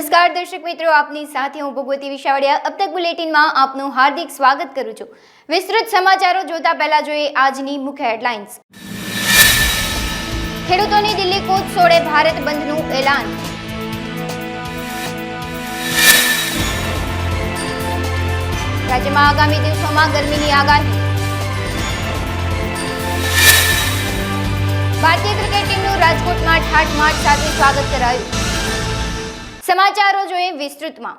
नमस्कार दर्शक मित्रों, आपनी साथे हूँ भगवती विशावड़िया। अब तक बुलेटिन में आपનું हार्दिक स्वागत करूँ છું। विस्तृत समाचारों जोता पहला જોઈએ આજની મુખ્ય હેડલાઇન્સ। ખેડૂતોની દિલ્હી કૂચ છોડે ભારત બંધનું એલાન। રાજ્યમાં આગામી દિવસોમાં ગરમીની આગાહી। ભારતીય ક્રિકેટ ટીમનું રાજકોટમાં ઠાઠમાઠ સાથે સ્વાગત કરાયું। समाचारों જોઈએ વિસ્તૃતમાં।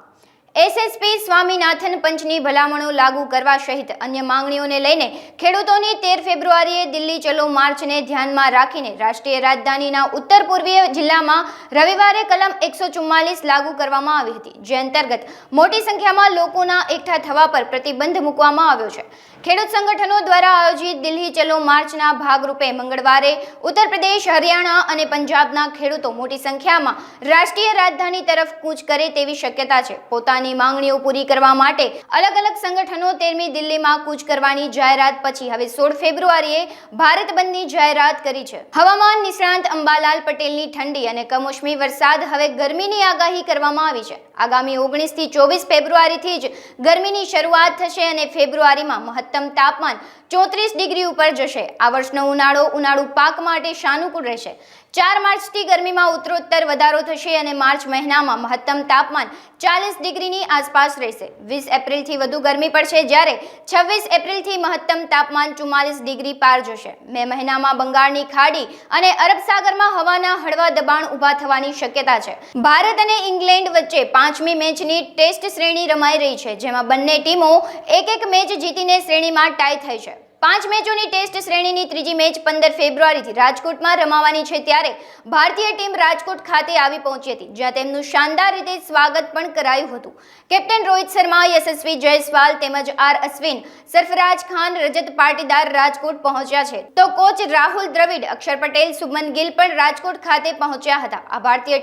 એસએસપી સ્વામીનાથન પંચની ભલામણો લાગુ કરવા સહિત અન્ય માંગણીઓને લઈને ખેડૂતોની 13 ફેબ્રુઆરીએ દિલ્હી ચલો માર્ચને ધ્યાનમાં રાખીને રાષ્ટ્રીય રાજધાનીના ઉત્તર પૂર્વીય જિલ્લામાં રવિવારે કલમ 144 લાગુ કરવામાં આવી હતી, જે અંતર્ગત મોટી સંખ્યામાં લોકોના એકઠા થવા પર પ્રતિબંધ મૂકવામાં આવ્યો છે। ખેડૂત સંગઠનો દ્વારા આયોજિત દિલ્હી ચલો માર્ચના ભાગરૂપે મંગળવારે ઉત્તર પ્રદેશ, હરિયાણા અને પંજાબના ખેડૂતો મોટી સંખ્યામાં રાષ્ટ્રીય રાજધાની તરફ કૂચ કરે તેવી શક્યતા છે। પોતાની માંગણીઓ પૂરી કરવા માટે અલગ અલગ સંગઠનો 13મી દિલ્હીમાં કૂચ કરવાની જાહેરાત પછી હવે 16 ફેબ્રુઆરીએ ભારત બંધની જાહેરાત કરી છે। હવામાન નિષ્ણાંત અંબાલાલ પટેલની ઠંડી અને કમોસમી વરસાદ હવે ગરમીની આગાહી કરવામાં આવી છે। આગામી 19 થી 24 ફેબ્રુઆરીથી જ ગરમીની શરૂઆત થશે અને ફેબ્રુઆરીમાં મહત્તમ તાપમાન 34 ડિગ્રી ઉપર જશે। આ વર્ષનો ઉનાળુ પાક માટે સાનુકૂળ રહેશે। 4 માર્ચથી ગરમીમાં ઉત્તરોત્તર વધારો થશે અને માર્ચ મહિનામાં મહત્તમ તાપમાન 40 ડિગ્રીની આસપાસ રહેશે। 20 એપ્રિલથી વધુ ગરમી પડશે, જ્યારે 26 એપ્રિલથી મહત્તમ તાપમાન 44 ડિગ્રી પાર જશે। મે મહિનામાં બંગાળની ખાડી અને અરબ સાગરમાં હવાના હળવા દબાણ ઊભા થવાની શક્યતા છે। ભારત અને ઇંગ્લેન્ડ વચ્ચે 5મી મેચની ટેસ્ટ શ્રેણી રમાઈ રહી છે, જેમાં બંને ટીમો એક મેચ જીતીને શ્રેણીમાં ટાઈ થઈ છે। 5 મેચોની ટેસ્ટ શ્રેણીની ત્રીજી મેચ 15 ફેબ્રુઆરીથી રાજકોટમાં રમાવાની છે, ત્યારે ભારતીય ટીમ રાજકોટ ખાતે આવી પહોંચી હતી, જ્યાં તેમનું શાનદાર રીતે સ્વાગત પણ કરાયું હતું। કેપ્ટન રોહિત શર્મા, યશસ્વી જયસ્વાલ તેમજ આર અશ્વિન, સરફરાજ ખાન, રજત પાટીદાર રાજકોટ પહોંચ્યા છે, તો કોચ રાહુલ દ્રવિડ, અક્ષર પટેલ, શુભમન ગિલ પણ રાજકોટ ખાતે પહોંચ્યા હતા। આ ભારતીય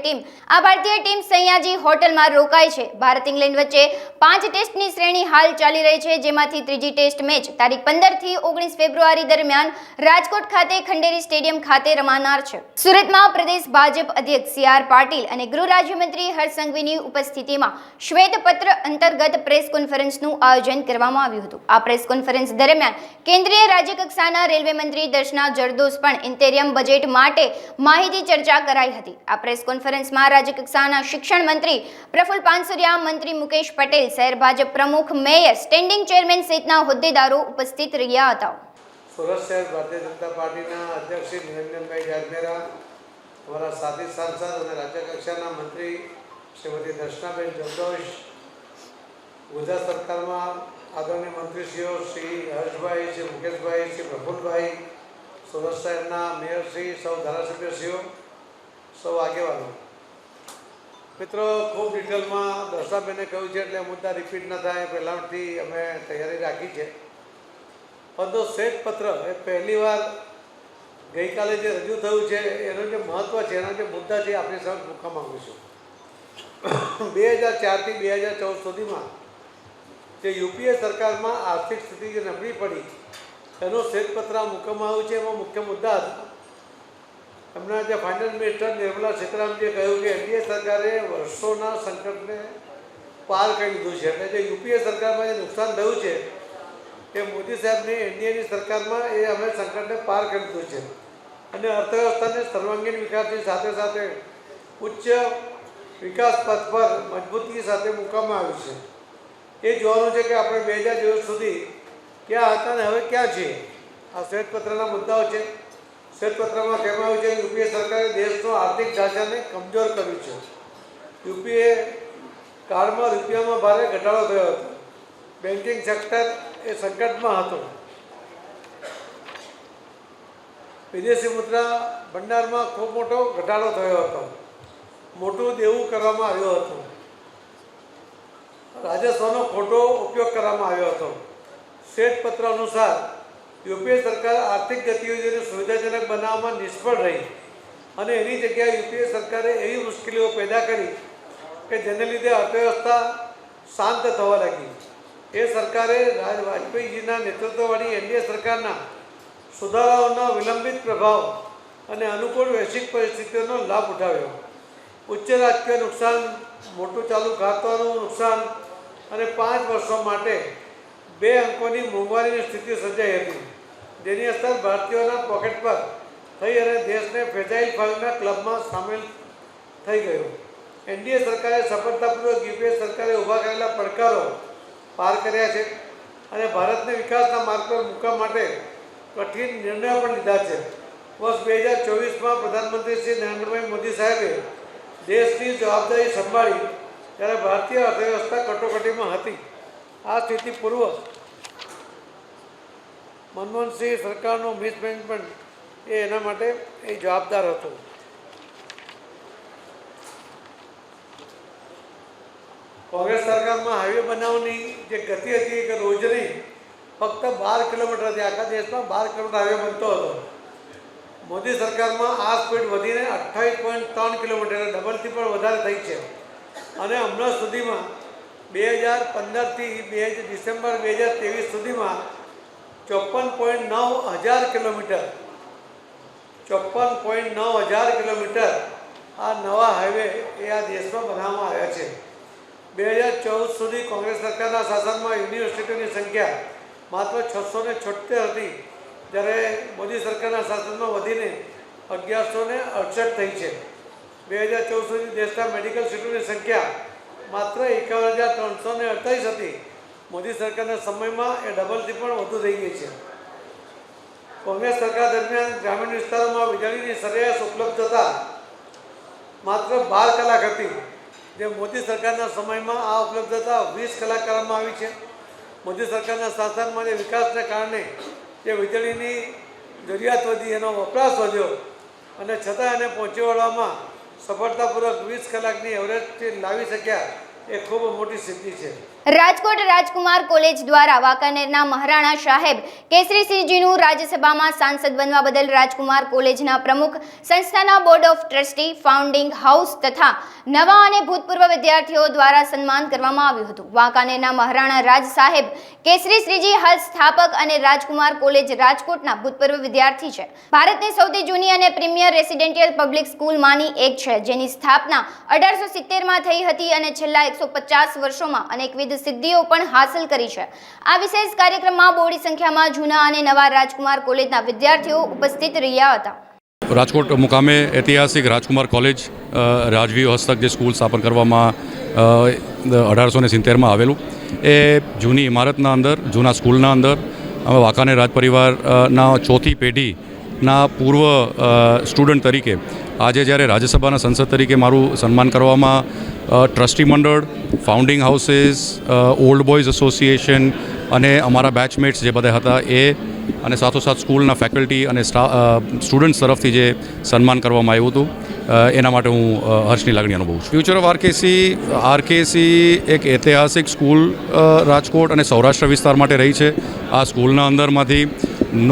ટીમ સૈયાજી હોટલમાં રોકાઈ છે। ભારત ઇંગ્લેન્ડ વચ્ચે 5 ટેસ્ટની શ્રેણી હાલ ચાલી રહી છે, જેમાંથી ત્રીજી ટેસ્ટ મેચ તારીખ 15 થી 19 ફેબ્રુઆરી દરમિયાન રાજકોટ ખાતે ખંડેરી સ્ટેડિયમ ખાતે રમાનાર છે। સુરતમાં પ્રદેશ ભાજપ અધ્યક્ષ સી.આર. પાટીલ અને ગૃહ રાજ્યમંત્રી હર્ષ સંઘવીની ઉપસ્થિતિમાં શ્વેતપત્ર અંતર્ગત પ્રેસ કોન્ફરન્સનું આયોજન કરવામાં આવ્યું હતું। આ પ્રેસ કોન્ફરન્સ દરમિયાન કેન્દ્રીય રાજ્યકક્ષાના રેલવે મંત્રી દર્શના જરદોશ પણ ઇન્ટેરિયમ બજેટ માટે માહિતી ચર્ચા કરાઈ હતી। આ પ્રેસ કોન્ફરન્સમાં રાજ્યકક્ષાના શિક્ષણ મંત્રી પ્રફુલ પાનસુરિયા, મંત્રી મુકેશ પટેલ, શહેર ભાજપ પ્રમુખ, મેયર, સ્ટેન્ડિંગ ચેરમેન સહિતના હોદ્દેદારો ઉપસ્થિત રહ્યા હતા। सूरत शहर भारतीय जनता पार्टी अध्यक्ष श्री निरंजन भाई जाजमेरा, हमारा साथी सांसद और राज्य कक्षा मंत्री श्रीमती दर्शनाबेन जरदोश, गुजरात सरकार में आदरणीय मंत्रीश्रीओ श्री हर्षभाई, श्री मुकेशभाई, श्री प्रफुल्लभाई, सूरत शहर मेयर श्री, सौ धारासभ्यश्रीओ, सौ आगेवानो मित्रों, खूब डिटेल में दर्शनाबेने कहूँ है एटले मुद्दा रिपीट न थाय पहलाथी अमे तैयारी राखी है। परंतु श्वेतपत्र ए पहली बार गई काले जो रजू थयुं छे एनो जो महत्व है, एना जो मुद्दा है आपणी सामे मूकवा मांगू छुं। 2004 થી 2014 सुधीमां जे यूपीए सरकार में आर्थिक स्थिति जो नबળી पड़ी एनो श्वेतपत्र मूकवामां आव्युं छे। एमां मुख्य मुद्दा एमना जे फाइनेंस मिनिस्टर निर्मला सीतारामनजीए कह्युं कि एनडीए सरकारे वर्षोना संकटने पार करी दीधुं छे। एटले जे यूपीए सरकारमां जे नुकसान थयुं छे એ મોદી સાહેબની એનડીએની સરકારમાં એ અમે સંકટને પાર કરી દીધું છે અને અર્થવ્યવસ્થાને સર્વાંગીણ વિકાસની સાથે સાથે ઉચ્ચ વિકાસ પથ પર મજબૂતી સાથે મૂકવામાં આવ્યું છે। એ જોવાનું છે કે આપણે 2020 સુધી ક્યાં હતા ને હવે ક્યાં છીએ। આ શ્વેતપત્રના મુદ્દાઓ છે। શ્વેતપત્રમાં કહેવામાં આવ્યું છે કે યુપીએ સરકારે દેશનો આર્થિક ઢાંચાને કમજોર કર્યું છે। યુપીએ કાળમાં રૂપિયામાં ભારે ઘટાડો થયો હતો। બેન્કિંગ સેક્ટર એ સંકટમાં હતો। વિદેશી મુદ્રા ભંડારમાં ખૂબ મોટો ઘટાડો થયો હતો। મોટું દેવું કરવામાં આવ્યું હતું। રાજસ્વનો ખોટો ઉપયોગ કરવામાં આવ્યો હતો। શ્વેતપત્ર અનુસાર યુપીએ સરકાર આર્થિક ગતિવિધિઓને સુવિધાજનક બનાવવામાં નિષ્ફળ રહી અને એની જગ્યાએ યુપીએ સરકારે એવી મુશ્કેલીઓ पैदा કરી કે જેને લીધે અર્થવ્યવસ્થા શાંત થવા લાગી। એ સરકારે વાજપેયીજીના નેતૃત્વવાળી એનડીએ સરકારના સુધારાઓના વિલંબિત પ્રભાવ અને અનુકૂળ વૈશ્વિક પરિસ્થિતિઓનો લાભ ઉઠાવ્યો। ઉચ્ચ રાજકીય નુકસાન મોટું ચાલુ ખાતાનું નુકસાન અને 5 વર્ષો માટે 2 અંકોની મોંઘવારીની સ્થિતિ સર્જાઈ હતી, જેની અસર ભારતીયોના પોકેટ પર થઈ અને દેશને ફ્રેજાઇલ ફંડના ક્લબમાં સામેલ થઈ ગયો. એનડીએ સરકારે સફળતાપૂર્વક યુપીએ સરકારે ઊભા કરેલા પડકારો પાર કર્યા છે અને ભારતને વિકાસના માર્ગ પર મૂકવા માટે કઠિન નિર્ણયો પણ લીધા છે. વર્ષ 2024માં પ્રધાનમંત્રી શ્રી નરેન્દ્રભાઈ મોદી સાહેબે દેશની જવાબદારી સંભાળી ત્યારે ભારતીય અર્થવ્યવસ્થા કટોકટીમાં હતી. આ સ્થિતિ પૂર્વ મનમોહનસિંહ સરકારનું મિસમેનેજમેન્ટ એના માટે જવાબદાર હતું. કોંગ્રેસ સરકારમાં હાઈવે બનાવવાની જે ગતિ હતી કે રોજની ફક્ત 12 કિલોમીટર હતી, આખા દેશમાં 12 કિલોમીટર હાઈવે બનતો હતો. મોદી સરકારમાં આ સ્પીડ વધીને 28.3 કિલોમીટર, ડબલથી પણ વધારે થઈ છે અને હમણાં સુધીમાં 2015થી ડિસેમ્બર 2023 સુધીમાં 54.9 હજાર કિલોમીટર આ નવા હાઈવે આ દેશમાં બનાવવામાં આવ્યા છે. 2014 સુધી કોંગ્રેસ સરકારના શાસનમાં યુનિવર્સિટીઓની સંખ્યા માત્ર 676 હતી, જ્યારે મોદી સરકારના શાસનમાં વધીને 1168 થઈ છે. 2014 સુધી દેશના મેડિકલ સીટોની સંખ્યા માત્ર 51,348 હતી. મોદી સરકારના સમયમાં એ ડબલથી પણ વધુ થઈ ગઈ છે. કોંગ્રેસ સરકાર દરમિયાન ગ્રામીણ વિસ્તારોમાં વીજળીની સરેરાશ ઉપલબ્ધતા માત્ર 12 કલાક હતી, જે મોદી સરકારના સમયમાં આ ઉપલબ્ધતા 20 કલાક કરવામાં આવી છે. મોદી સરકારના શાસનમાં જે વિકાસને કારણે જે વીજળીની જરૂરિયાત વધી, એનો વપરાશ વધ્યો અને છતાં એને પહોંચી વળવામાં સફળતાપૂર્વક 20 કલાકની એવરેજથી લાવી શક્યા, એ ખૂબ મોટી સિદ્ધિ છે. રાજકોટ રાજકુમાર કોલેજ દ્વારા વાંકાનેરના મહારાણા સાહેબ કેસરીસિંહજીનું રાજ્યસભામાં સાંસદ બનવા બદલ રાજકુમાર કોલેજના પ્રમુખ, સંસ્થાના board of trustee, founding house તથા નવા અને ભૂતપૂર્વ વિદ્યાર્થીઓ દ્વારા સન્માન કરવામાં આવ્યું હતું. વાંકાનેરના મહારાણા રાજ સાહેબ કેસરીસિંહજી હાલ સ્થાપક અને રાજકુમાર કોલેજ રાજકોટના ભૂતપૂર્વ વિદ્યાર્થી છે. ભારતની સૌથી જૂની અને પ્રીમિયર રેસિડેન્શિયલ પબ્લિક સ્કૂલમાંની એક છે, જેની સ્થાપના 1870માં થઈ હતી અને છેલ્લા 150 વર્ષોમાં અનેકવિધ સિદ્ધિઓ પણ હાંસલ કરી છે. આ વિશેષ કાર્યક્રમમાં બહોળી સંખ્યામાં જૂના અને નવા રાજકુમાર કોલેજના વિદ્યાર્થીઓ ઉપસ્થિત રહ્યા હતા. રાજકોટ મુકામે ઐતિહાસિક રાજકુમાર કોલેજ રાજવીઓ હસ્તક જે સ્કૂલ સ્થાપન કરવામાં 1870માં આવેલું, એ જૂની ઇમારતના અંદર, જૂના સ્કૂલના અંદર અમે વાંકાનેર રાજ પરિવારના ચોથી પેઢીના પૂર્વ સ્ટુડન્ટ તરીકે આજે જ્યારે રાજ્યસભાના સંસદ તરીકે મારું સન્માન કરવામાં ટ્રસ્ટી મંડળ, founding houses, old boys association અને અમારા બેચમેટ્સ જે બધા હતા એ અને સાથોસાથ સ્કૂલના ફેકલ્ટી અને સ્ટુડન્ટ્સ તરફથી જે સન્માન કરવામાં આવ્યું હતું, એના માટે હું હર્ષની લાગણી અનુભવું છું. ફ્યુચર ઓફ આરકેસી એક ઐતિહાસિક સ્કૂલ રાજકોટ અને સૌરાષ્ટ્ર વિસ્તાર માટે રહી છે. આ સ્કૂલના અંદરમાંથી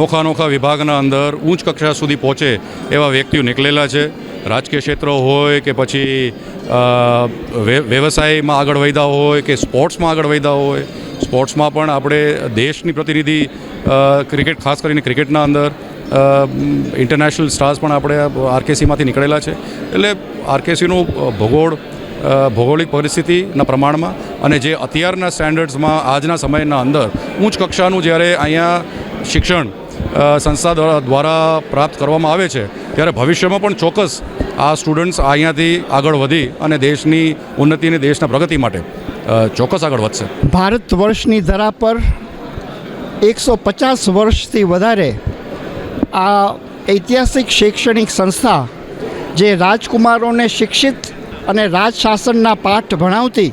નોખા વિભાગના અંદર ઉચ્ચ કક્ષા સુધી પહોંચે એવા વ્યક્તિઓ નીકળેલા છે. રાજકીય ક્ષેત્ર હોય કે પછી વ્યવસાયમાં આગળ વધ્યા હોય કે સ્પોર્ટ્સમાં આગળ વધ્યા હોય. સ્પોર્ટ્સમાં પણ આપણે દેશની પ્રતિનિધિ ક્રિકેટ, ખાસ કરીને ક્રિકેટના અંદર ઇન્ટરનેશનલ સ્ટાર્સ પણ આપણે આરકેસીમાંથી નીકળેલા છે. એટલે આરકેસીનું ભૌગોલિક પરિસ્થિતિના પ્રમાણમાં અને જે અત્યારના સ્ટેન્ડર્ડ્સમાં આજના સમયના અંદર ઉચ્ચ કક્ષાનું જ્યારે અહીંયા શિક્ષણ સંસ્થા દ્વારા પ્રાપ્ત કરવામાં આવે છે, ત્યારે ભવિષ્યમાં પણ ચોક્કસ આ સ્ટુડન્ટ્સ અહીંયાથી આગળ વધી અને દેશની ઉન્નતિ અને દેશના પ્રગતિ માટે ચોક્કસ આગળ વધશે. ભારત વર્ષની ધરા પર 150 વર્ષથી વધારે આ ઐતિહાસિક શૈક્ષણિક સંસ્થા જે રાજકુમારોને શિક્ષિત અને રાજશાસનના પાઠ ભણાવતી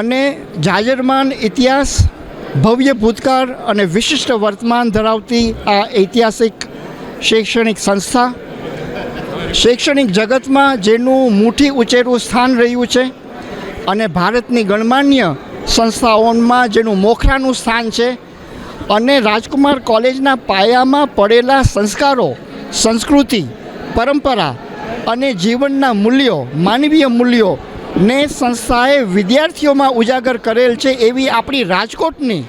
અને જાજરમાન ઇતિહાસ, ભવ્ય ભૂતકાળ અને વિશિષ્ટ વર્તમાન ધરાવતી આ ઐતિહાસિક શૈક્ષણિક સંસ્થા શૈક્ષણિક જગતમાં જેનું મુઠ્ઠી ઉંચેરું સ્થાન રહ્યું છે અને ભારતની ગણમાન્ય સંસ્થાઓમાં જેનું મોખરાનું સ્થાન છે, અને રાજકુમાર કોલેજના પાયામાં પડેલા સંસ્કારો, સંસ્કૃતિ, પરંપરા અને જીવનના મૂલ્યો, માનવીય મૂલ્યો ને સંસ્થાએ વિદ્યાર્થીઓમાં ઉજાગર કરેલ છે. એવી આપણી રાજકોટની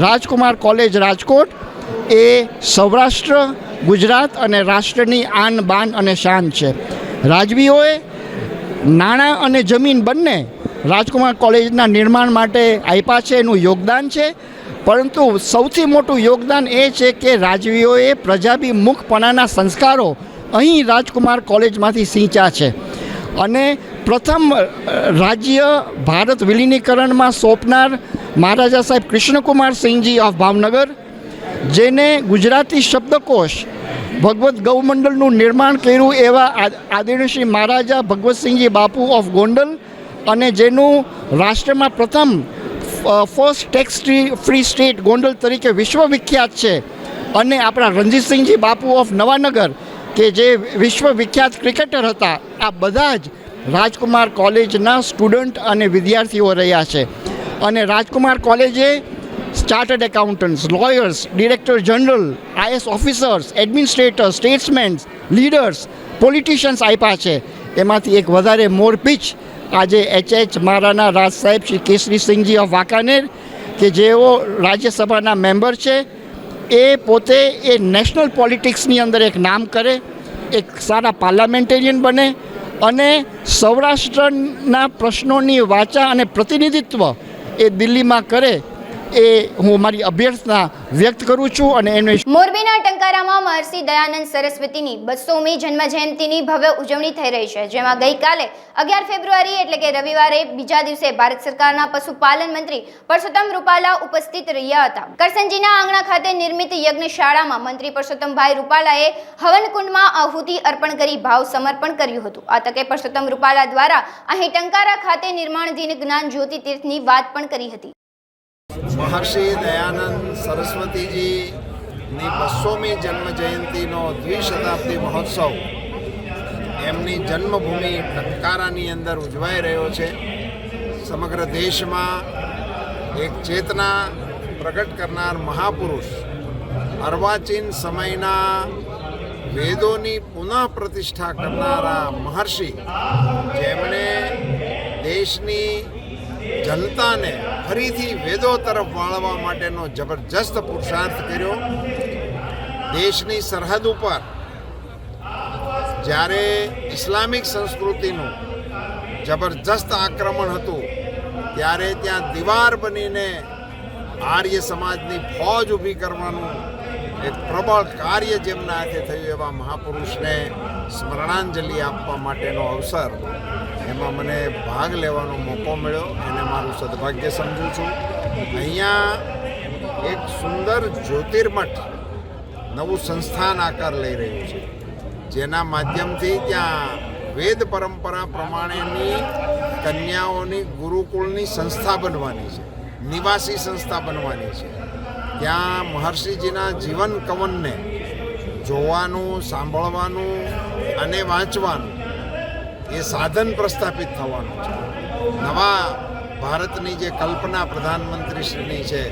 રાજકુમાર કોલેજ રાજકોટ એ સૌરાષ્ટ્ર, ગુજરાત અને રાષ્ટ્રની આન, બાન અને શાન છે. રાજવીઓએ નાણાં અને જમીન બંને રાજકુમાર કોલેજના નિર્માણ માટે આપ્યા છે, એનું યોગદાન છે. પરંતુ સૌથી મોટું યોગદાન એ છે કે રાજવીઓએ પ્રજાભિમુખપણાના સંસ્કારો અહીં રાજકુમાર કોલેજમાંથી સિંચ્યા છે. અને પ્રથમ રાજ્ય ભારત વિલીનીકરણમાં સોંપનાર મહારાજા સાહેબ કૃષ્ણકુમાર સિંહજી ઓફ ભાવનગર, જેને ગુજરાતી શબ્દકોશ ભગવત ગૌમંડળનું નિર્માણ કર્યું એવા આદરણીય શ્રી મહારાજા ભગવતસિંહજી બાપુ ઓફ ગોંડલ, અને જેનું રાષ્ટ્રમાં પ્રથમ first tax free state Gondal તરીકે વિશ્વવિખ્યાત છે. અને આપણા રણજીતસિંહજી બાપુ ઓફ નવાનગર કે જે વિશ્વવિખ્યાત ક્રિકેટર હતા, આ બધા જ રાજકુમાર કોલેજના સ્ટુડન્ટ અને વિદ્યાર્થીઓ રહ્યા છે. અને રાજકુમાર કોલેજે chartered accountants, lawyers, director general, IAS officers, administrators, statesmens, leaders, politicians આપ્યા છે. એમાંથી એક વધારે મોરપીચ આજે HH મહારાણા રાજ સાહેબ શ્રી કેસરીસિંહજી ઓફ વાંકાનેર, કે જેઓ રાજ્યસભાના મેમ્બર છે, એ પોતે એ નેશનલ પોલિટિક્સની અંદર એક નામ કરે, એક સારા પાર્લામેન્ટેરિયન બને અને સૌરાષ્ટ્રના પ્રશ્નોની વાચા અને પ્રતિનિધિત્વ એ દિલ્હીમાં કરે, એ હું મારી અભ્યર્થના વ્યક્ત કરું છું. અને એને મોરબીના ટંકારામાં મહર્ષિ દયાનંદ સરસ્વતીની 200મી જન્મજયંતિની ભવ્ય ઉજવણી થઈ રહી છે, જેમાં ગઈકાલે 11 ફેબ્રુઆરી એટલે કે રવિવારે બીજા દિવસે ભારત સરકારના પશુપાલન મંત્રી પરસોત્તમ રૂપાલા ઉપસ્થિત રહ્યા હતા. કરસનજીના આંગણા ખાતે નિર્મિત યજ્ઞશાળામાં મંત્રી પરસોત્તમભાઈ રૂપાલાએ હવનકુંડમાં આહુતિ અર્પણ કરી ભાવ સમર્પણ કર્યું હતું. આ તકે પરસોત્તમ રૂપાલા દ્વારા અહીં ટંકારા ખાતે નિર્માણધીન જ્ઞાન જ્યોતિ તીર્થની વાત પણ કરી હતી. મહર્ષિ દયાનંદ સરસ્વતીજીની 200મી જન્મજયંતિનો દ્વિશતાબ્દી મહોત્સવ એમની જન્મભૂમિ ટંકારાની અંદર ઉજવાઈ રહ્યો છે. સમગ્ર દેશમાં એક ચેતના પ્રગટ કરનાર મહાપુરુષ, અર્વાચીન સમયના વેદોની પુનઃ પ્રતિષ્ઠા કરનારા મહર્ષિ, જેમણે દેશની જનતાને ફરીથી વેદો તરફ વાળવા માટેનો જબરજસ્ત પુરુષાર્થ કર્યો. દેશની સરહદ ઉપર જ્યારે ઇસ્લામિક સંસ્કૃતિનું જબરજસ્ત આક્રમણ હતું, ત્યારે ત્યાં દીવાર બનીને આર્ય સમાજની ફોજ ઊભી કરવાનું એક પ્રબળ કાર્ય જેમના હાથે થયું, એવા મહાપુરુષને સ્મરણાંજલિ આપવા માટેનો અવસર એમાં મને ભાગ લેવાનો મોકો મળ્યો, એને મારું સદભાગ્ય સમજું છું. અહીંયા એક સુંદર જ્યોતિર્મઠ નવું સંસ્થાન આકાર લઈ રહ્યું છે, જેના માધ્યમથી ત્યાં વેદ પરંપરા પ્રમાણેની કન્યાઓની ગુરુકુળની સંસ્થા બનવાની છે, નિવાસી સંસ્થા બનવાની છે. ત્યાં મહર્ષિજીના જીવન કવનને જોવાનું, સાંભળવાનું અને વાંચવાનું એ સાધન પ્રસ્થાપિત થવાનું છે. નવા ભારતની જે કલ્પના પ્રધાનમંત્રીશ્રીની છે,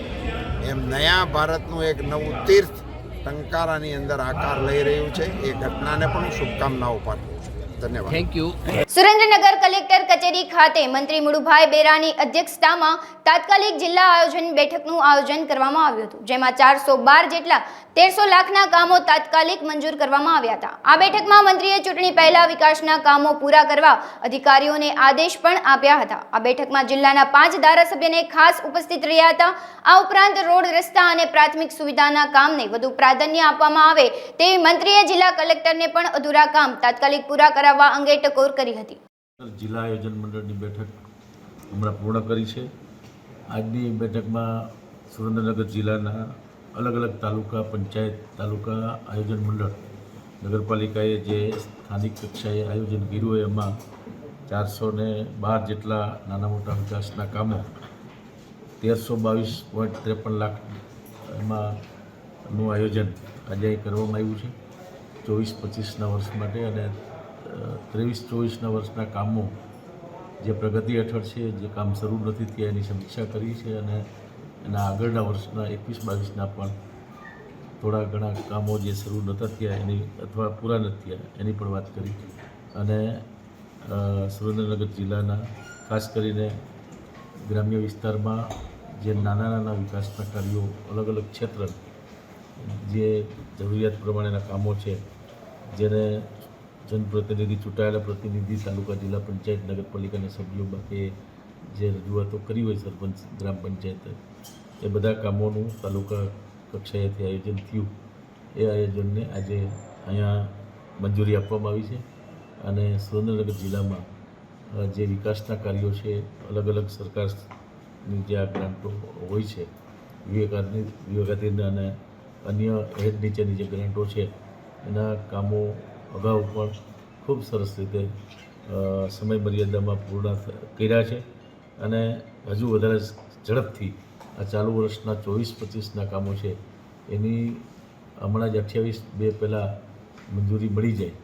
એમ નયા ભારતનું એક નવું તીર્થ ટંકારાની અંદર આકાર લઈ રહ્યું છે. એ ઘટનાને પણ શુભકામનાઓ પાઠવું છું. ધન્યવાદ. Thank you. સુરેન્દ્રનગર કલેક્ટર કચેરી ખાતે મંત્રી મુળુભાઈ બેરાની અધ્યક્ષતામાં તાત્કાલિક જિલ્લા આયોજન બેઠકનું આયોજન કરવામાં આવ્યું હતું, જેમાં 412 જેટલા 1300 લાખના કામો તાત્કાલિક મંજૂર કરવામાં આવ્યા હતા. આ બેઠકમાં મંત્રીએ ચૂંટણી પહેલા વિકાસના કામો પૂરા કરવા અધિકારીઓને આદેશ પણ આપ્યા હતા. આ બેઠકમાં જિલ્લાના 5 ધારાસભ્યને ખાસ ઉપસ્થિત રહ્યા હતા. આ ઉપરાંત રોડ, રસ્તા અને પ્રાથમિક સુવિધાના કામને વધુ પ્રાધાન્ય આપવામાં આવે તેવી મંત્રીએ જિલ્લા કલેક્ટરને પણ અધૂરા કામ તાત્કાલિક પૂરા કરાવવા અંગે ટકોર કરી હતી. જિલ્લા આયોજન મંડળની બેઠક હમણાં પૂર્ણ કરી છે. આજની બેઠકમાં સુરેન્દ્રનગર જિલ્લાના અલગ અલગ તાલુકા પંચાયત, તાલુકા આયોજન મંડળ, નગરપાલિકાએ જે સ્થાનિક કક્ષાએ આયોજન કર્યું હોય એમાં 412 જેટલા નાના મોટા વિકાસના કામો 1322.53 લાખ એમાંનું આયોજન આજે કરવામાં આવ્યું છે 24-25ના વર્ષ માટે. અને 23-24ના વર્ષના કામો જે પ્રગતિ હેઠળ છે, જે કામ શરૂ નથી થયા એની સમીક્ષા કરી છે. અને એના આગળના વર્ષના 21-22ના પણ થોડા ઘણા કામો જે શરૂ નહોતા થયા એની અથવા પૂરા નથી થયા એની પણ વાત કરી. અને સુરેન્દ્રનગર જિલ્લાના ખાસ કરીને ગ્રામ્ય વિસ્તારમાં જે નાના નાના વિકાસના કાર્યો અલગ અલગ ક્ષેત્ર જે જરૂરિયાત પ્રમાણેના કામો છે, જેને જનપ્રતિનિધિ, ચૂંટાયેલા પ્રતિનિધિ, તાલુકા જિલ્લા પંચાયત, નગરપાલિકાના સભ્યો બાકી જે રજૂઆતો કરી હોય સરપંચ, ગ્રામ પંચાયત, એ બધા કામોનું તાલુકા કક્ષાએથી આયોજન થયું. એ આયોજનને આજે અહીંયા મંજૂરી આપવામાં આવી છે અને સુરેન્દ્રનગર જિલ્લામાં જે વિકાસના કાર્યો છે, અલગ અલગ સરકારની જે આ ગ્રાન્ટો હોય છે, વિવેકાધીન અને અન્ય હેડ નીચેની જે ગ્રાન્ટો છે, એના કામો અગાઉ પણ ખૂબ સરસ રીતે સમય મર્યાદામાં પૂર્ણ કર્યા છે અને હજુ વધારે ઝડપથી આ ચાલુ વર્ષના 24-25ના કામો છે એની હમણાં જ 28/2 પહેલાં મંજૂરી મળી જાય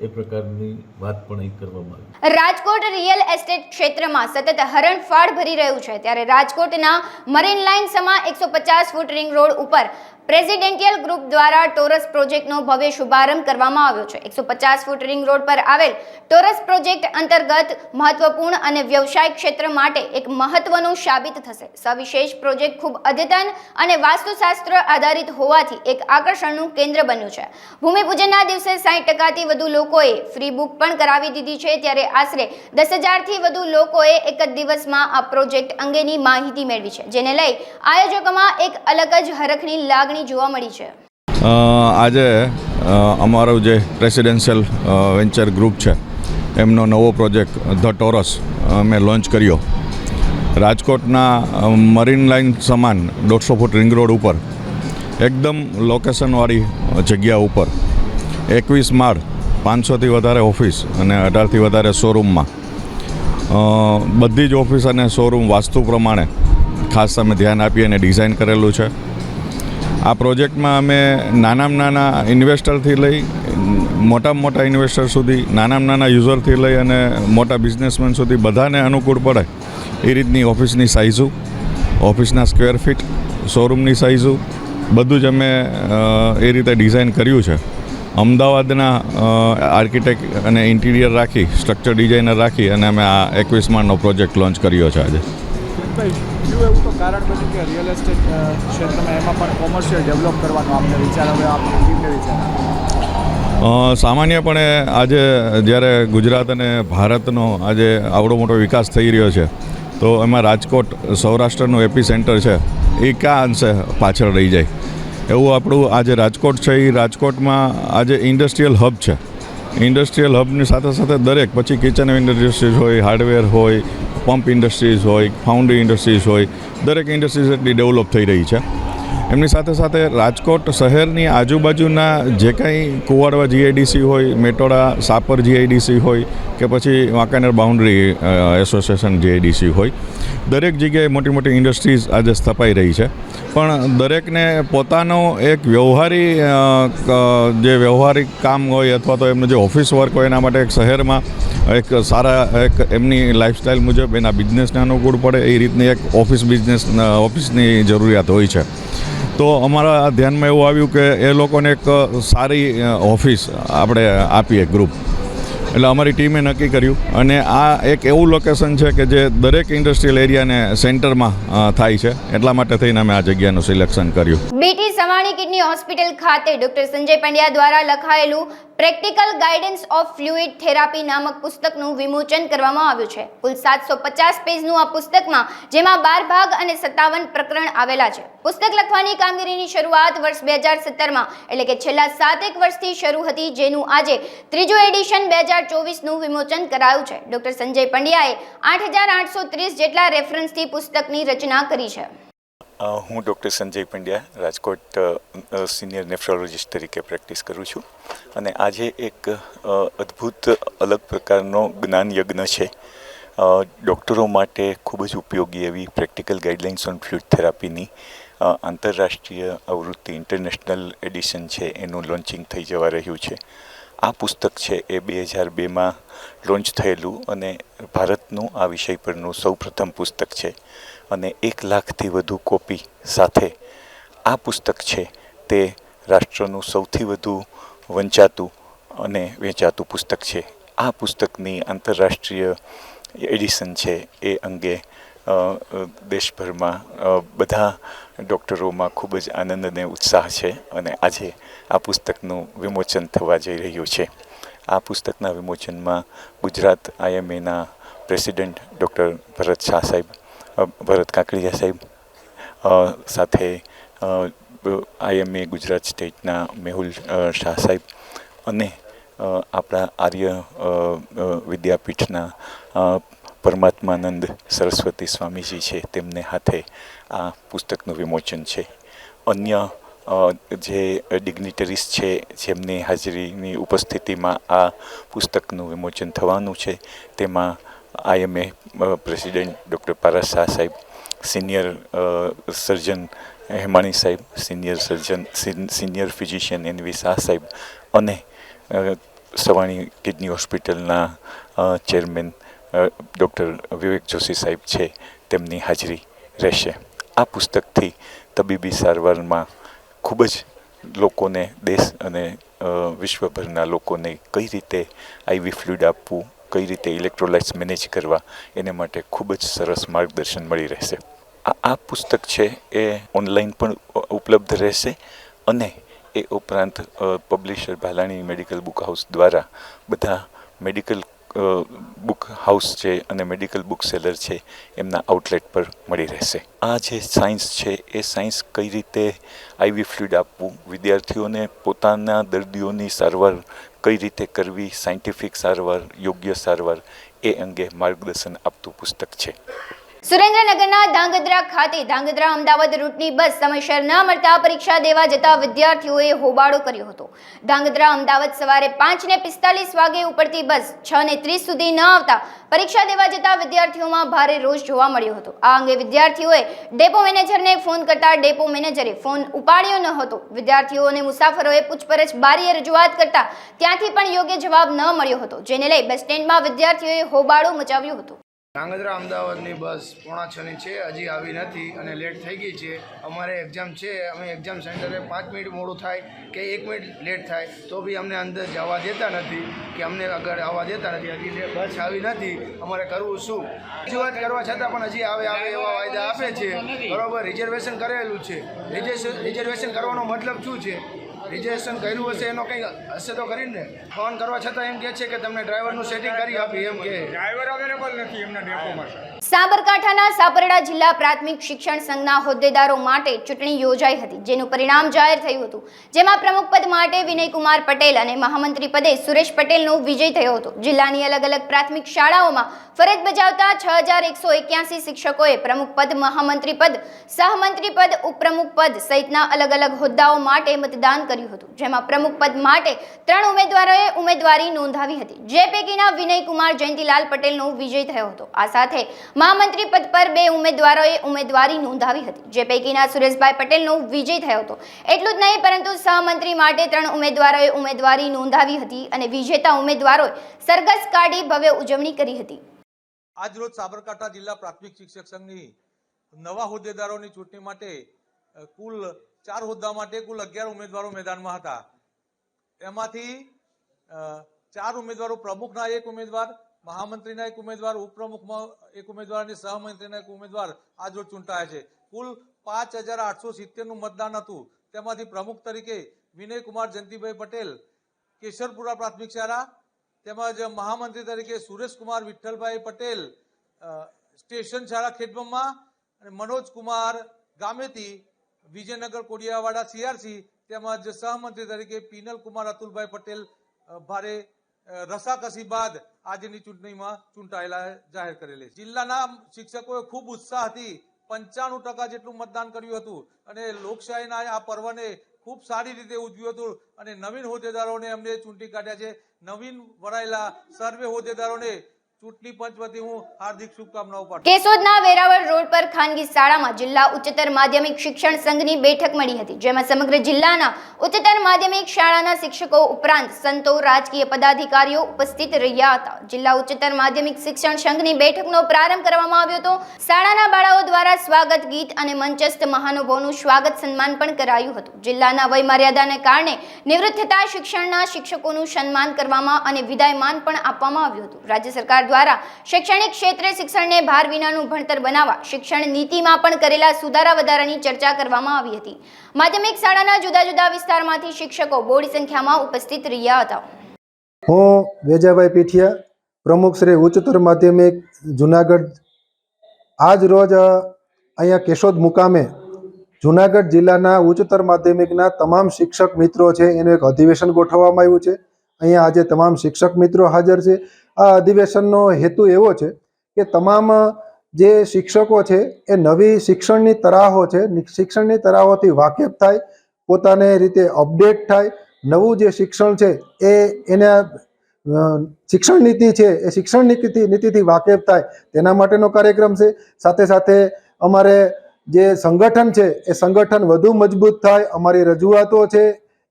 એ પ્રકારની વાત પણ અહીં કરવામાં આવી. રાજકોટ રિયલ એસ્ટેટ ક્ષેત્રમાં સતત હરણફાળ ભરી રહ્યું છે, ત્યારે રાજકોટના મરીન લાઇન સમા 150 ફૂટ રિંગ રોડ ઉપર પ્રેસિડેન્ટિયલ ગ્રુપ દ્વારા ટોરસ પ્રોજેક્ટનો ભવ્ય શુભારંભ કરવામાં આવ્યો છે. 150 ફૂટ રિંગ રોડ પર આવેલ ટોરસ પ્રોજેક્ટ અંતર્ગત મહત્વપૂર્ણ અને વ્યવસાયિક ક્ષેત્ર માટે એક મહત્વનો સાબિત થશે. સવિશેષ પ્રોજેક્ટ ખૂબ અદ્યતન અને વાસ્તુશાસ્ત્ર આધારિત હોવાથી એક આકર્ષણનું કેન્દ્ર બન્યું છે. ભૂમિપૂજનના દિવસે 60%થી વધુ લોકોએ ફ્રી બુક પણ કરાવી દીધી છે, ત્યારે આશરે 10,000થી વધુ લોકોએ એક જ દિવસમાં આ પ્રોજેક્ટ અંગેની માહિતી મેળવી છે, જેને લઈ આયોજકોમાં એક અલગ જ હરખની લાગણી જોવા મળી છે. આજે અમારું જે પ્રેસિડેન્શિયલ વેન્ચર ગ્રુપ છે એમનો નવો પ્રોજેક્ટ ધ ટોરસ અમે લોન્ચ કર્યો. રાજકોટના મરીન લાઇન સમાન 150 ફૂટ રિંગ રોડ ઉપર એકદમ લોકેશનવાળી જગ્યા ઉપર 21 માળ, 500થી વધારે ઓફિસ અને 18થી વધારે શોરૂમમાં બધી જ ઓફિસ અને શોરૂમ વાસ્તુ પ્રમાણે ખાસ અમે ધ્યાન આપી અને ડિઝાઇન કરેલું છે. આ પ્રોજેક્ટમાં અમે નાનામાં નાના ઇન્વેસ્ટરથી લઈ મોટામાં મોટા ઇન્વેસ્ટર સુધી, નાનામાં નાના યુઝરથી લઈ અને મોટા બિઝનેસમેન સુધી બધાને અનુકૂળ પડે એ રીતની ઓફિસની સાઇઝો, ઓફિસના સ્ક્વેર ફીટ, શોરૂમની સાઇઝો બધું જ અમે એ રીતે ડિઝાઇન કર્યું છે. અમદાવાદના આર્કિટેક્ટ અને ઇન્ટિરિયર રાખી, સ્ટ્રક્ચર ડિઝાઇનર રાખી અને અમે આ 21 માળનો પ્રોજેક્ટ લોન્ચ કર્યો છે આજે. એવું તો કારણ બન્યું કે રિયલ એસ્ટેટ ક્ષેત્રમાં એમાં પણ કોમર્શિયલ ડેવલપ કરવાનો આપણે વિચાર, હવે આપણી ટીમને વિચાર? સામાન્યપણે આજે જ્યારે ગુજરાત અને ભારતનો આજે આવડો મોટો વિકાસ થઈ રહ્યો છે તો એમાં રાજકોટ સૌરાષ્ટ્રનું એપી સેન્ટર છે એ ક્યાં અંશે પાછળ રહી જાય. એવું આપણું આજે રાજકોટ છે એ રાજકોટમાં આજે ઇન્ડસ્ટ્રીયલ હબ છે. ઇન્ડસ્ટ્રીયલ હબની સાથે સાથે દરેક પછી કિચન ઇન્ડસ્ટ્રીઝ હોય, હાર્ડવેર હોય, પંપ ઇન્ડસ્ટ્રીઝ હોય, ફાઉન્ડરી ઇન્ડસ્ટ્રીઝ હોય, દરેક ઇન્ડસ્ટ્રીઝ એટલી ડેવલપ થઈ રહી છે. એમની સાથે સાથે રાજકોટ શહેરની આજુબાજુના જે કંઈ કુવાડવા જીઆઈડીસી હોય, મેટોડા સાપર જીઆઈડીસી હોય કે પછી વાંકાનેર બાઉન્ડ્રી એસોસિએશન જીઆઈડીસી હોય, દરેક જગ્યાએ મોટી મોટી ઇન્ડસ્ટ્રીઝ આજે સ્થપાઈ રહી છે. પણ દરેકને પોતાનો એક વ્યવહારિક કામ હોય અથવા તો એમનું જે ઓફિસ વર્ક હોય એના માટે એક શહેરમાં એક સારા એક એમની લાઈફસ્ટાઈલ મુજબ એના બિઝનેસને અનુકૂળ પડે એ રીતની એક ઓફિસની જરૂરિયાત હોય છે. તો અમારા ધ્યાનમાં એવું આવ્યું કે એ લોકોને એક સારી ઓફિસ આપણે આપીએ ગ્રુપ. એટલે અમારી ટીમે નક્કી કર્યું અને આ એક એવું લોકેશન છે કે જે દરેક ઇન્ડસ્ટ્રીયલ એરિયાને સેન્ટરમાં થાય છે, એટલા માટે થઈને અમે આ જગ્યાનું સિલેક્શન કર્યું. બીટી સવાણી કિડની હોસ્પિટલ ખાતે ડોક્ટર સંજય પંડ્યા દ્વારા લખાયેલું practical guidance of fluid therapy નામક પુસ્તકનું વિમોચન કરવામાં આવ્યું છે. કુલ 750 પેજનું આ પુસ્તકમાં જેમાં 12 ભાગ અને 57 પ્રકરણ આવેલા છે. પુસ્તક લખવાની કામગીરીની શરૂઆત વર્ષ 2017માં એટલે કે છેલ્લા 7 વર્ષથી શરૂ હતી, જેનું આજે ત્રીજું એડિશન 2024નું વિમોચન કરાયું છે. ડોક્ટર સંજય પંડ્યાએ 8830 જેટલા રેફરન્સથી પુસ્તકની રચના કરી છે. હું doctor Sanjay Pandya Rajkot senior nephrologist તરીકે પ્રેક્ટિસ કરું છું અને આજે એક અદ્ભુત અલગ પ્રકારનો જ્ઞાન યજ્ઞ છે. ડૉક્ટરો માટે ખૂબ જ ઉપયોગી એવી પ્રેક્ટિકલ ગાઈડલાઇન્સ ઓન ફ્લુઇડ થેરાપીની આંતરરાષ્ટ્રીય આવૃત્તિ ઇન્ટરનેશનલ એડિશન છે એનું લોન્ચિંગ થઈ જવા રહ્યું છે. આ પુસ્તક છે એ 2002માં લોન્ચ થયેલું અને ભારતનું આ વિષય પરનું સૌપ્રથમ પુસ્તક છે અને 1 લાખથી વધુ કોપી સાથે આ પુસ્તક છે તે રાષ્ટ્રનું સૌથી વધુ વંચાતું અને વેચાતું પુસ્તક છે. આ પુસ્તકની આંતરરાષ્ટ્રીય એડિશન છે એ અંગે દેશભરમાં બધા ડૉક્ટરોમાં ખૂબ જ આનંદ અને ઉત્સાહ છે અને આજે આ પુસ્તકનું વિમોચન થવા જઈ રહ્યું છે. આ પુસ્તકના વિમોચનમાં ગુજરાત IMAના પ્રેસિડેન્ટ ડૉક્ટર ભરત શાહ સાહેબ, ભરત કાકડિયા સાહેબ, સાથે IMA ગુજરાત સ્ટેટના મેહુલ શાહ સાહેબ અને આપણા આર્ય વિદ્યાપીઠના પરમાત્માનંદ સરસ્વતી સ્વામીજી છે, તેમને હાથે આ પુસ્તકનું વિમોચન છે. અન્ય જે ડિગ્નિટરીઝ છે જેમની હાજરીની ઉપસ્થિતિમાં આ પુસ્તકનું વિમોચન થવાનું છે, તેમાં IMA પ્રેસિડેન્ટ ડૉક્ટર પારસ શાહ સાહેબ, સિનિયર સર્જન હેમાણી સાહેબ, સિનિયર ફિઝિશિયન NV શાહ સાહેબ અને સવાણી કિડની હોસ્પિટલના ચેરમેન ડૉક્ટર વિવેક જોશી સાહેબ છે, તેમની હાજરી રહેશે. આ પુસ્તકથી તબીબી સારવારમાં ખૂબ જ લોકોને, દેશ અને વિશ્વભરના લોકોને કઈ રીતે IV ફ્લુઇડ આપવું, કઈ રીતે ઇલેક્ટ્રોલાઇટ્સ મેનેજ કરવા, એને માટે ખૂબ જ સરસ માર્ગદર્શન મળી રહેશે. આ પુસ્તક છે એ ઓનલાઈન પણ ઉપલબ્ધ રહેશે અને એ ઉપરાંત publisher Bhalani medical book house દ્વારા બધા મેડિકલ બુક હાઉસ છે અને મેડિકલ બુક સેલર છે એમના આઉટલેટ પર મળી રહેશે. આ જે સાયન્સ છે એ સાયન્સ કઈ રીતે IV ફ્લુઇડ આપવું, વિદ્યાર્થીઓને પોતાના દર્દીઓની સારવાર કઈ રીતે કરવી, સાયન્ટિફિક સારવાર, યોગ્ય સારવાર, એ અંગે માર્ગદર્શન આપતું પુસ્તક છે. સુરેન્દ્રનગરના ધાંગધ્રા ખાતે ધાંગધ્રા અમદાવાદ રૂટની બસ સમયસર ન મળતા પરીક્ષા દેવા જતા વિદ્યાર્થીઓએ હોબાળો કર્યો હતો. ધાંગધ્રા અમદાવાદ સવારે 5:45 વાગે ઉપડતી બસ 6:30 સુધી ન આવતા પરીક્ષા દેવા જતા વિદ્યાર્થીઓમાં ભારે રોષ જોવા મળ્યો હતો. આ અંગે વિદ્યાર્થીઓએ ડેપો મેનેજરને ફોન કરતા ડેપો મેનેજરે ફોન ઉપાડ્યો ન હતો. વિદ્યાર્થીઓ અને મુસાફરોએ પૂછપરછ બારીએ રજૂઆત કરતા ત્યાંથી પણ યોગ્ય જવાબ ન મળ્યો હતો, જેને લઈ બસ સ્ટેન્ડમાં વિદ્યાર્થીઓએ હોબાળો મચાવ્યો હતો. ધાંગધ્રા અમદાવાદની બસ 5:45 છે, હજી આવી નથી અને લેટ થઈ ગઈ છે. અમારે એક્ઝામ છે, અમે એક્ઝામ સેન્ટરે 5 મિનિટ મોડું થાય કે 1 મિનિટ લેટ થાય તો બી અમને અંદર જવા દેતા નથી કે અમને આગળ આવવા દેતા નથી. હજી બસ આવી નથી, અમારે કરવું શું? રજૂઆત કરવા છતાં પણ હજી આવે એવા વાયદા આપે છે. બરાબર, રિઝર્વેશન કરેલું છે. રિઝર્વેશન કરવાનો મતલબ શું છે? રિઝર્વેશન કર્યું હશે એનો કંઈ હશે તો કરીને. ફોન કરવા છતાં એમ કહે છે કે તમને ડ્રાઈવરનું સેટિંગ કરી આપી, એમ કે ડ્રાઈવર અવેલેબલ નથી એમના ડેપોમાં. સાબરકાંઠાના સાપરડા જિલ્લા પ્રાથમિક શિક્ષણ સંઘના હોદ્દેદારો માટે ચૂંટણી યોજાઈ હતી, જેનું પરિણામ જાહેર થયું હતું, જેમાં પ્રમુખ પદ માટે વિનયકુમાર પટેલ અને મહામંત્રી પદે સુરેશ પટેલનો વિજય થયો હતો. જિલ્લાની અલગ અલગ પ્રાથમિક શાળાઓમાં ફરજ બજાવતા 6181 શિક્ષકોએ પ્રમુખ પદ, મહામંત્રી પદ, સહમંત્રી પદ, ઉપપ્રમુખ પદ સહિતના અલગ અલગ હોદ્દાઓ માટે મતદાન કર્યું હતું, જેમાં પ્રમુખ પદ માટે 3 ઉમેદવારોએ ઉમેદવારી નોંધાવી હતી, જે પૈકીના વિનયકુમાર જયંતિલાલ પટેલનો વિજય થયો હતો. આ સાથે મહામંત્રી પદ પર 2 ઉમેદવારોએ ઉમેદવારી નોંધાવી હતી, જે પૈકીના સુરેશભાઈ પટેલનો વિજય થયો હતો. એટલું જ નહીં, પરંતુ સહમંત્રી માટે 3 ઉમેદવારોએ ઉમેદવારી નોંધાવી હતી અને વિજેતા ઉમેદવારોએ સરઘસ કાઢી ભવ્ય ઉજવણી કરી હતી. આજરોજ સાબરકાંઠા જિલ્લા પ્રાથમિક શિક્ષક સંઘની નવા હોદ્દેદારોની ચૂંટણી માટે કુલ 4 હોદ્દા માટે કુલ 11 ઉમેદવારો મેદાનમાં હતા. એમાંથી 4 ઉમેદવારો, પ્રમુખના 1 ઉમેદવાર, મહામંત્રીના 1 ઉમેદવાર, ઉપપ્રમુખમાં 1 ઉમેદવાર અને સહમંત્રીના 1 ઉમેદવાર આજરોજ ચૂંટાયા છે. કુલ 5870નું મતદાન હતું. તેમાંથી પ્રમુખ તરીકે વિનયકુમાર જયંતિભાઈ પટેલ, કેશરપુરા પ્રાથમિક શાળા, તેમજ મહામંત્રી તરીકે સુરેશકુમાર વિઠ્ઠલભાઈ પટેલ, સ્ટેશન શાળા ખેડબ્રહ્મા, અને મનોજકુમાર ગામેતી, વિજયનગર કોડિયાવાડા CRC, તેમજ સહમંત્રી તરીકે પિનલકુમાર અતુલભાઈ પટેલ ભારે રસાકસી બાદ આજની ચૂંટણીમાં ચૂંટાયેલા જાહેર કરેલી. જિલ્લાના શિક્ષકોએ ખૂબ ઉત્સાહથી 95% જેટલું મતદાન કર્યું હતું અને લોકશાહીના આ પર્વને ખૂબ સારી રીતે ઉજવ્યું હતું અને નવીન હોદ્દેદારોને અમને ચૂંટી કાઢ્યા છે. નવીન વરાયેલા સર્વે હોદ્દેદારોને ચૂંટણી પંચ વતી હું હાર્દિક શુભકામનાઓ પાઠવું. કેશોદના વેરાવળ રોડ પર ખાનગી શાળામાં જિલ્લા ઉચ્ચતર માધ્યમિક શિક્ષણ સંઘની બેઠક મળી હતી, જેમાં સમગ્ર જિલ્લાના ઉચ્ચતર માધ્યમિક શાળાના શિક્ષકો ઉપરાંત સંતો, રાજકીય પદાધિકારીઓ ઉપસ્થિત રહ્યા હતા. જિલ્લા ઉચ્ચતર માધ્યમિક શિક્ષણ સંઘની બેઠકનો પ્રારંભ કરવામાં આવ્યો હતો. શાળાના બાળાઓ દ્વારા સ્વાગત ગીત અને મંચસ્થ મહાનુભાવોનું સ્વાગત સન્માન પણ કરાયું હતું. જિલ્લાના વયમર્યાદાને કારણે નિવૃત્ત થતા શિક્ષણના શિક્ષકોનું સન્માન કરવામાં અને વિદાયમાન પણ આપવામાં આવ્યું હતું. રાજ્ય સરકાર દ્વારા શૈક્ષણિક ક્ષેત્રે શિક્ષણને ભાર વિનાનું ભણતર બનાવવા શિક્ષણ નીતિમાં પણ કરેલા સુધારા વધારાની ચર્ચા કરવામાં આવી હતી. માધ્યમિક શાળાના જુદા જુદા વિસ્તારમાંથી શિક્ષકો બોડી સંખ્યામાં ઉપસ્થિત રહ્યા હતા. હું વેજાભાઈ પીઠિયા, પ્રમુખ શ્રી ઉચ્ચતર માધ્યમિક જુનાગઢ. આજ રોજ અહીંયા કેશોદ મુકામે જુનાગઢ જિલ્લાના ઉચ્ચતર માધ્યમિકના તમામ શિક્ષક મિત્રો છે એનું એક અધિવેશન ગોઠવવામાં આવ્યું છે. અહીંયા આજે તમામ શિક્ષક મિત્રો હાજર છે. આ અધિવેશનનો હેતુ એવો છે કે તમામ જે શિક્ષકો છે એ નવી શિક્ષણની તરાહો છે, શિક્ષણની તરાહોથી વાકેફ થાય, પોતાને રીતે અપડેટ થાય, નવું જે શિક્ષણ છે એના શિક્ષણ નીતિ છે એ શિક્ષણ નીતિથી વાકેફ થાય તેના માટેનો કાર્યક્રમ છે. સાથે સાથે અમારે જે સંગઠન છે એ સંગઠન વધુ મજબૂત થાય, અમારી રજૂઆતો છે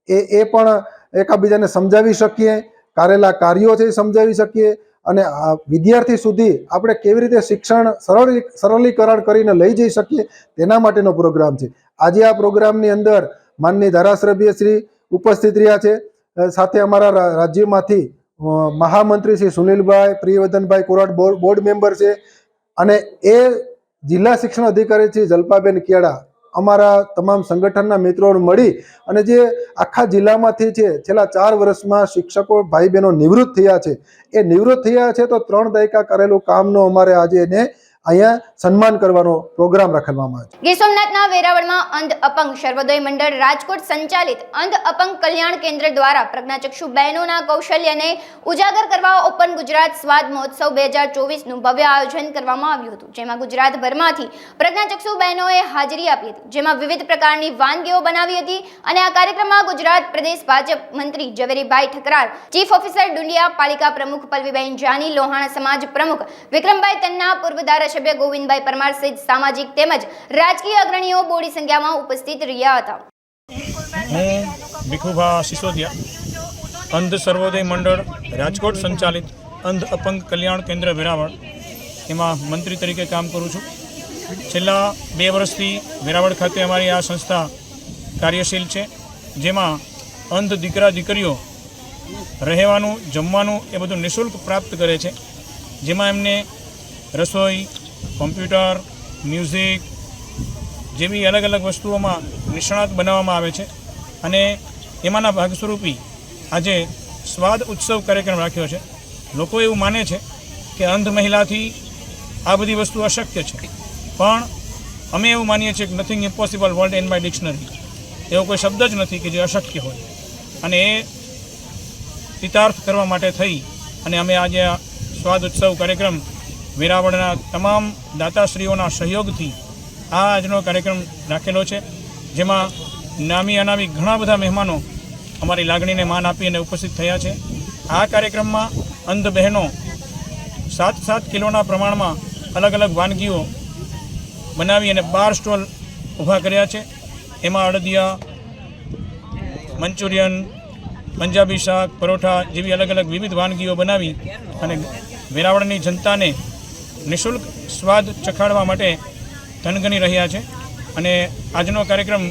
એ પણ એકબીજાને સમજાવી શકીએ, કરેલા કાર્યો છે એ સમજાવી શકીએ અને વિદ્યાર્થી સુધી આપણે કેવી રીતે શિક્ષણ સરળીકરણ કરીને લઈ જઈ શકીએ તેના માટેનો પ્રોગ્રામ છે. આજે આ પ્રોગ્રામની અંદર માનનીય ધારાસભ્ય શ્રી ઉપસ્થિત રહ્યા છે. સાથે અમારા રાજ્યમાંથી મહામંત્રી શ્રી સુનિલભાઈ, પ્રિયવર્ધનભાઈ કોરાટ બોર્ડ મેમ્બર છે અને એ જિલ્લા શિક્ષણ અધિકારી શ્રી જલ્પાબેન કેળા, અમારા તમામ સંગઠનના મિત્રો મળી અને જે આખા જિલ્લામાંથી છે છેલ્લા 4 વર્ષમાં શિક્ષકો ભાઈ બહેનો નિવૃત્ત થયા છે, એ નિવૃત્ત થયા છે તો 3 દાયકા કરેલું કામનો અમારે આજે એને અહીંયા સન્માન કરવાનો પ્રોગ્રામ રાખવામાં આવ્યો છે. ગીર સોમનાથના વેરાવળમાં અંધ અપંગ સર્વોદય મંડળ રાજકોટ સંચાલિત અંધ અપંગ કલ્યાણ કેન્દ્ર દ્વારા પ્રજ્ઞાચક્ષુ બહેનોના કૌશલ્યને ઉજાગર કરવા ઓપન ગુજરાત સ્વાદ મહોત્સવ 2024નું ભવ્ય આયોજન કરવામાં આવ્યું હતું, જેમાં ગુજરાતભરમાંથી પ્રજ્ઞાચક્ષુ બહેનોએ હાજરી આપી હતી, જેમાં વિવિધ પ્રકારની વાનગીઓ બનાવી હતી અને આ કાર્યક્રમમાં ગુજરાત પ્રદેશ ભાજપ મંત્રી ઝવેરીભાઈ ઠકરાર, ચીફ ઓફિસર ડુંડિયા, પાલિકા પ્રમુખ પલ્લવીબેન જાની, લોહાણા સમાજ પ્રમુખ વિક્રમભાઈ તન્ના, પૂર્વ ધારાસભ્ય ગોવિંદભાઈ પરમાર સહિત સામાજિક તેમજ રાજકીય અગ્રણીઓ બોડી સંખ્યામાં ઉપસ્થિત રહ્યા હતા. હું ભીખુભા સિસોદિયા, અંધ સર્વોદય મંડળ રાજકોટ સંચાલિત અંધ અપંગ કલ્યાણ કેન્દ્ર વેરાવળ એમાં મંત્રી તરીકે કામ કરું છું. છેલ્લા 2 વર્ષથી વેરાવળ ખાતે અમારી આ સંસ્થા કાર્યશીલ છે, જેમાં અંધ દીકરા દીકરીઓ રહેવાનું, જમવાનું એ બધું નિઃશુલ્ક પ્રાપ્ત કરે છે, જેમાં એમને રસોઈ, કોમ્પ્યુટર, મ્યુઝિક જેવી અલગ અલગ વસ્તુઓમાં નિષ્ણાત બનાવવામાં આવે છે અને એમાંના ભાગ સ્વરૂપી આજે સ્વાદ ઉત્સવ કાર્યક્રમ રાખ્યો છે. લોકો એવું માને છે કે અંધ મહિલાથી આ બધી વસ્તુ અશક્ય છે, પણ અમે એવું માનીએ છીએ કે nothing impossible world in my dictionary. એવો કોઈ શબ્દ જ નથી કે જે અશક્ય હોય અને એ પિતાર્થ કરવા માટે થઈ અને અમે આજે આ સ્વાદ ઉત્સવ કાર્યક્રમ વેરાવળના તમામ દાતાશ્રીઓના સહયોગથી આ આજનો કાર્યક્રમ રાખેલો છે, જેમાં નામી અનામી ઘણા બધા મહેમાનો અમારી લાગણીને માન આપી અને ઉપસ્થિત થયા છે. આ કાર્યક્રમમાં અંધ બહેનો 7-7 કિલોના પ્રમાણમાં અલગ અલગ વાનગીઓ બનાવી અને 12 સ્ટોલ ઊભા કર્યા છે. એમાં અડદિયા, મંચુરિયન, પંજાબી શાક, પરોઠા જેવી અલગ અલગ વિવિધ વાનગીઓ બનાવી અને વેરાવળની જનતાને નિઃશુલ્ક સ્વાદ ચખાડવા માટે ધનગની રહ્યા છે. અને આજનો કાર્યક્રમ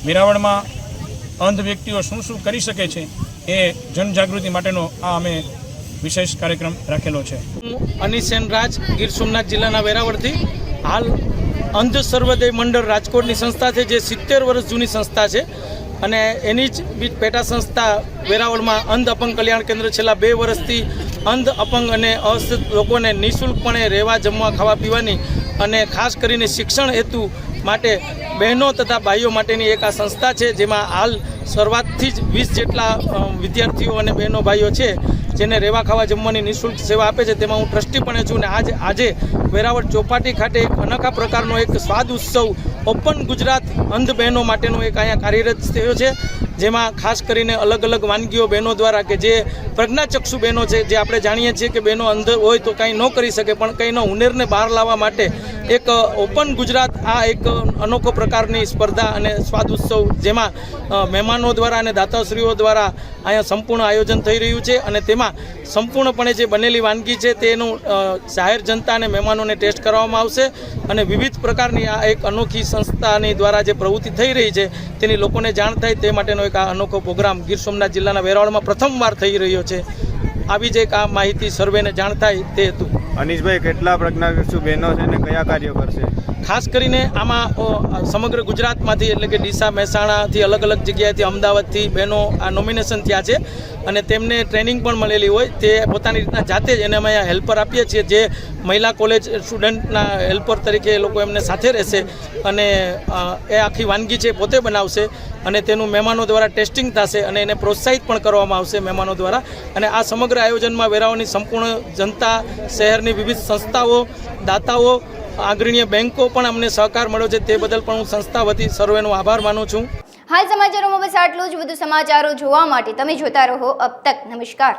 વેરાવળમાં અંધ વ્યક્તિઓ શું શું કરી શકે છે એ જનજાગૃતિ માટેનો આ અમે વિશેષ કાર્યક્રમ રાખેલો છે. હું અનિસેન રાજ, ગીર સોમનાથ જિલ્લાના વેરાવળથી. હાલ અંધ સર્વોદય મંડળ રાજકોટની સંસ્થા છે, જે 70 વર્ષ જૂની સંસ્થા છે અને એની જ પેટા સંસ્થા વેરાવળમાં અંધ અપંગ કલ્યાણ કેન્દ્ર છેલ્લા 2 વર્ષથી અંધ અપંગ અને અસ્થિત લોકોને નિઃશુલ્કપણે રહેવા, જમવા, ખાવા પીવાની અને ખાસ કરીને શિક્ષણ હેતુ માટે બહેનો તથા ભાઈઓ માટેની એક આ સંસ્થા છે, જેમાં હાલ શરૂઆતથી જ 20 જેટલા વિદ્યાર્થીઓ અને બહેનો ભાઈઓ છે જેને રહેવા, ખાવા, જમવાની નિઃશુલ્ક સેવા આપે છે. તેમાં હું ટ્રસ્ટી પણ છું અને આજે વેરાવળ ચોપાટી ખાતે એક અનોખા પ્રકારનો એક સ્વાદ ઉત્સવ ઓપન ગુજરાત અંધ બહેનો માટેનો એક અહીંયા કાર્યરત થયો છે, જેમાં ખાસ કરીને અલગ અલગ વાનગીઓ બહેનો દ્વારા, કે જે પ્રજ્ઞાચક્ષુ બહેનો છે, જે આપણે જાણીએ છીએ કે બહેનો અંધ હોય તો કંઈ ન કરી શકે, પણ કંઈનો હુનરને બહાર લાવવા માટે એક ઓપન ગુજરાત આ એક અનોખો પ્રકારની સ્પર્ધા અને સ્વાદ ઉત્સવ, જેમાં મહેમાનો દ્વારા અને દાતાશ્રીઓ દ્વારા અહીંયા સંપૂર્ણ આયોજન થઈ રહ્યું છે અને તેમાં સંપૂર્ણપણે જે બનેલી વાનગી છે તેનું જાહેર જનતા અને મહેમાનોને ટેસ્ટ કરવામાં આવશે અને વિવિધ પ્રકારની આ એક અનોખી સંસ્થાની દ્વારા જે પ્રવૃત્તિ થઈ રહી છે તેની લોકોને જાણ થાય તે માટેનો એક આ અનોખો પ્રોગ્રામ ગીર સોમનાથ જિલ્લાના વેરાવળમાં પ્રથમવાર થઈ રહ્યો છે. આવી જ એક આ માહિતી સર્વેને જાણ થાય તે હતું. અનીશભાઈ, કેટલા પ્રજ્ઞાચક્ષુ બહેનો છે અને કયા કાર્યો કરશે? ખાસ કરીને આમાં સમગ્ર ગુજરાતમાંથી એટલે કે ડીસા મહેસાણાથી અલગ અલગ જગ્યાએથી અમદાવાદથી બહેનો આ નોમિનેશન થયા છે અને તેમને ટ્રેનિંગ પણ મળેલી હોય તે પોતાની રીતના જાતે જ એને અમે અહીંયા હેલ્પર આપીએ છીએ જે મહિલા કોલેજ સ્ટુડન્ટના હેલ્પર તરીકે એ લોકો એમને સાથે રહેશે અને એ આખી વાનગી છે પોતે બનાવશે અને તેનું મહેમાનો દ્વારા ટેસ્ટિંગ થશે અને એને પ્રોત્સાહિત પણ કરવામાં આવશે મહેમાનો દ્વારા અને આ સમગ્ર આયોજનમાં વેરાવળની સંપૂર્ણ જનતા શહેરની વિવિધ સંસ્થાઓ દાતાઓ અગ્રણીય બેન્કો પણ અમને સહકાર મળ્યો છે તે બદલ પણ હું સંસ્થા વતી સર્વેનો આભાર માનું છું. હાલ સમાચારોમાં બસ આટલું જ. વધુ સમાચારો જોવા માટે તમે જોતા રહો અબ તક. નમસ્કાર.